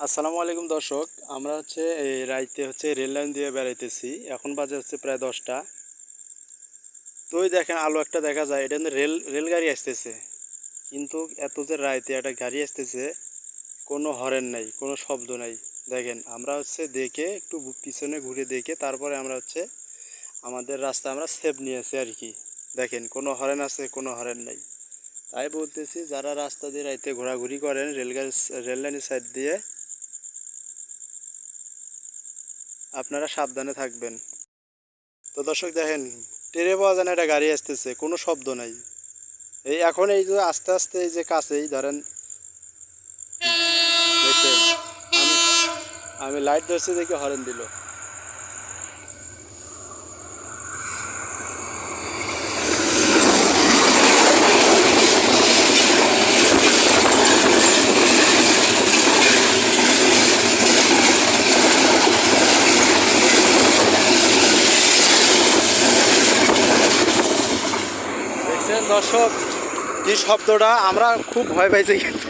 আসসালামু আলাইকুম দর্শক, আমরা এই রাইতে রেল লাইন দিয়ে বেড়াইতেছি। এখন বাজে প্রায় 10টা। তো ওই দেখেন আলো একটা দেখা যায়, এটা কিন্তু রেলগাড়ি আসতেছে। কিন্তু এত যে রাইতে একটা গাড়ি আসতেছে, কোনো হরেন নাই, কোনো শব্দ নাই। দেখেন আমরা দেখে একটু পিছনে ঘুরে দেখে তারপরে আমরা আমাদের রাস্তা আমরা সেভ নিয়েছি আর কি। দেখেন কোনো হরেন আছে, কোনো হরেন নাই। তাই বলতেছি, যারা রাস্তা দিয়ে রাইতে ঘোরাঘুরি করেন রেল লাইনের সাইড দিয়ে, আপনারা সাবধানে থাকবেন। তো দর্শক দেখেন, টেরে পাওয়া যায় না, একটা গাড়ি আসতেছে, কোনো শব্দ নাই। এই এখন এই যে আস্তে আস্তে এই যে কাছেই ধরেন, দেখছেন, আমি আমি লাইট ধরছি দেখে হরেন দিল। দেখছেন দর্শক, যে শব্দটা আমরা খুব ভয় পাইছি কিন্তু